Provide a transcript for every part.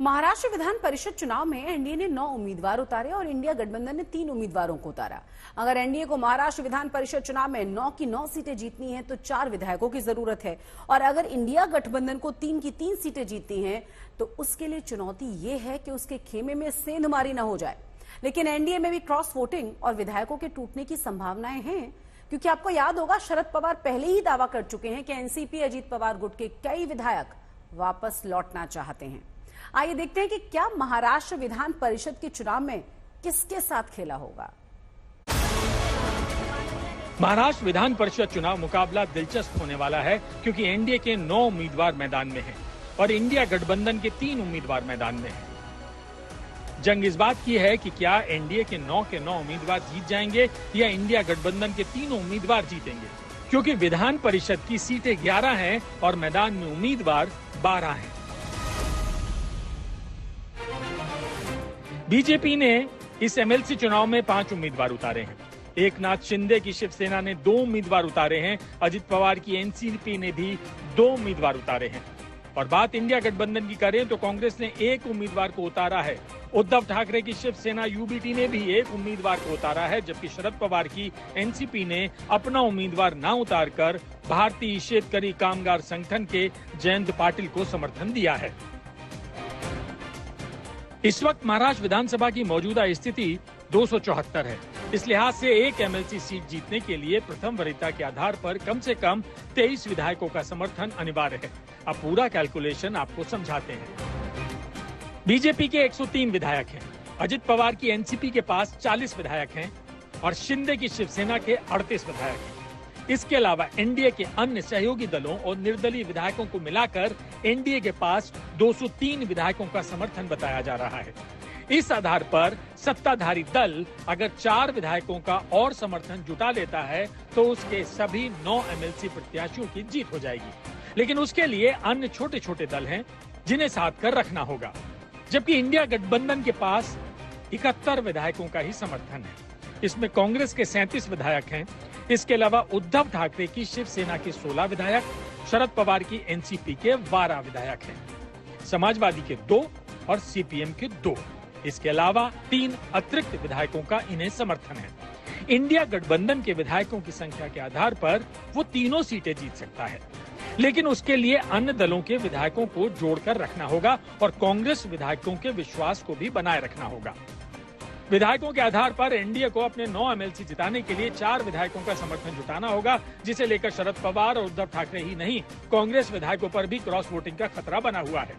महाराष्ट्र विधान परिषद चुनाव में एनडीए ने 9 उम्मीदवार उतारे और इंडिया गठबंधन ने 3 उम्मीदवारों को उतारा। अगर एनडीए को महाराष्ट्र विधान परिषद चुनाव में 9 की 9 सीटें जीतनी है तो 4 विधायकों की जरूरत है और अगर इंडिया गठबंधन को 3 की 3 सीटें जीतनी है तो उसके लिए चुनौती ये है कि उसके खेमे में सेंधमारी न हो जाए। लेकिन एनडीए में भी क्रॉस वोटिंग और विधायकों के टूटने की संभावनाएं हैं, क्योंकि आपको याद होगा शरद पवार पहले ही दावा कर चुके हैं कि एनसीपी अजीत पवार गुट के कई विधायक वापस लौटना चाहते हैं। आइए देखते हैं कि क्या महाराष्ट्र विधान परिषद के चुनाव में किसके साथ खेला होगा। महाराष्ट्र विधान परिषद चुनाव मुकाबला दिलचस्प होने वाला है, क्योंकि एनडीए के 9 उम्मीदवार मैदान में हैं और इंडिया गठबंधन के 3 उम्मीदवार मैदान में हैं। जंग इस बात की है कि क्या एनडीए के 9 उम्मीदवार जीत जाएंगे या इंडिया गठबंधन के 3 उम्मीदवार जीतेंगे, क्योंकि विधान परिषद की सीटें 11 हैं और मैदान में उम्मीदवार 12 हैं। बीजेपी ने इस एमएलसी चुनाव में 5 उम्मीदवार उतारे हैं। एकनाथ शिंदे की शिवसेना ने 2 उम्मीदवार उतारे हैं। अजित पवार की एनसीपी ने भी 2 उम्मीदवार उतारे हैं। और बात इंडिया गठबंधन की करें तो कांग्रेस ने 1 उम्मीदवार को उतारा है। उद्धव ठाकरे की शिवसेना यूबीटी ने भी 1 उम्मीदवार को उतारा है, जबकि शरद पवार की एनसीपी ने अपना उम्मीदवार न उतारकर भारतीय शेतकरी कामगार संगठन के जयंत पाटिल को समर्थन दिया है। इस वक्त महाराष्ट्र विधानसभा की मौजूदा स्थिति 274 है। इस लिहाज से एक एमएलसी सीट जीतने के लिए प्रथम वरीयता के आधार पर कम से कम 23 विधायकों का समर्थन अनिवार्य है। अब पूरा कैलकुलेशन आपको समझाते हैं। बीजेपी के 103 विधायक हैं, अजित पवार की एनसीपी के पास 40 विधायक हैं और शिंदे की शिवसेना के 38 विधायक हैं। इसके अलावा एनडीए के अन्य सहयोगी दलों और निर्दलीय विधायकों को मिलाकर एनडीए के पास 203 विधायकों का समर्थन बताया जा रहा है। इस आधार पर सत्ताधारी दल अगर 4 विधायकों का और समर्थन जुटा लेता है तो उसके सभी 9 एमएलसी प्रत्याशियों की जीत हो जाएगी। लेकिन उसके लिए अन्य छोटे छोटे दल हैं जिन्हें साथ कर रखना होगा, जबकि इंडिया गठबंधन के पास 71 विधायकों का ही समर्थन है। इसमें कांग्रेस के 37 विधायक हैं। इसके अलावा उद्धव ठाकरे की शिवसेना के 16 विधायक, शरद पवार की एनसीपी के 12 विधायक हैं, समाजवादी के 2 और सीपीएम के 2। इसके अलावा 3 अतिरिक्त विधायकों का इन्हें समर्थन है। इंडिया गठबंधन के विधायकों की संख्या के आधार पर वो तीनों सीटें जीत सकता है, लेकिन उसके लिए अन्य दलों के विधायकों को जोड़कर रखना होगा और कांग्रेस विधायकों के विश्वास को भी बनाए रखना होगा। विधायकों के आधार पर एनडीए को अपने 9 एमएलसी जिताने के लिए 4 विधायकों का समर्थन जुटाना होगा, जिसे लेकर शरद पवार और उद्धव ठाकरे ही नहीं, कांग्रेस विधायकों पर भी क्रॉस वोटिंग का खतरा बना हुआ है।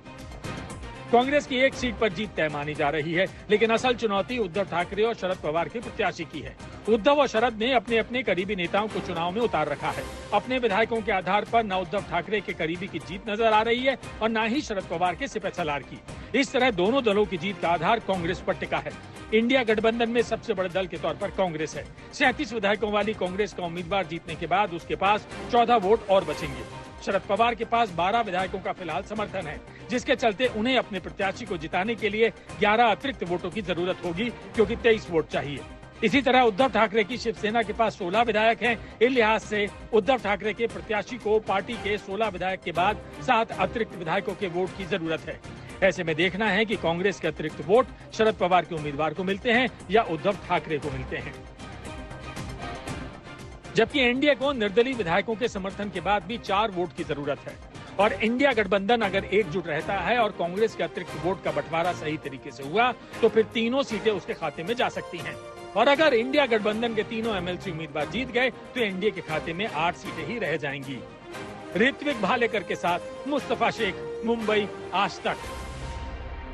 कांग्रेस की 1 सीट पर जीत तय मानी जा रही है, लेकिन असल चुनौती उद्धव ठाकरे और शरद पवार के प्रत्याशी की है। उद्धव और शरद ने अपने अपने करीबी नेताओं को चुनाव में उतार रखा है। अपने विधायकों के आधार पर न उद्धव ठाकरे के करीबी की जीत नजर आ रही है और न ही शरद पवार के सिपहसालार की। इस तरह दोनों दलों की जीत का आधार कांग्रेस पर टिका है। इंडिया गठबंधन में सबसे बड़े दल के तौर पर कांग्रेस है। 37 विधायकों वाली कांग्रेस का उम्मीदवार जीतने के बाद उसके पास 14 वोट और बचेंगे। शरद पवार के पास 12 विधायकों का फिलहाल समर्थन है, जिसके चलते उन्हें अपने प्रत्याशी को जिताने के लिए 11 अतिरिक्त वोटों की जरूरत होगी, क्योंकि 23 वोट चाहिए। इसी तरह उद्धव ठाकरे की शिवसेना के पास 16 विधायक हैं। इस लिहाज से उद्धव ठाकरे के प्रत्याशी को पार्टी के 16 विधायक के बाद 7 अतिरिक्त विधायकों के वोट की जरूरत है। ऐसे में देखना है कि कांग्रेस के अतिरिक्त वोट शरद पवार के उम्मीदवार को मिलते हैं या उद्धव ठाकरे को मिलते हैं। जबकि एनडीए को निर्दलीय विधायकों के समर्थन के बाद भी 4 वोट की जरूरत है और इंडिया गठबंधन अगर एकजुट रहता है और कांग्रेस के अतिरिक्त वोट का बंटवारा सही तरीके से हुआ तो फिर तीनों सीटें उसके खाते में जा सकती हैं। और अगर इंडिया गठबंधन के तीनों एमएलसी उम्मीदवार जीत गए तो एनडीए के खाते में 8 सीटें ही रह जाएंगी। ऋत्विक भालेकर के साथ मुस्तफा शेख, मुंबई, आज तक।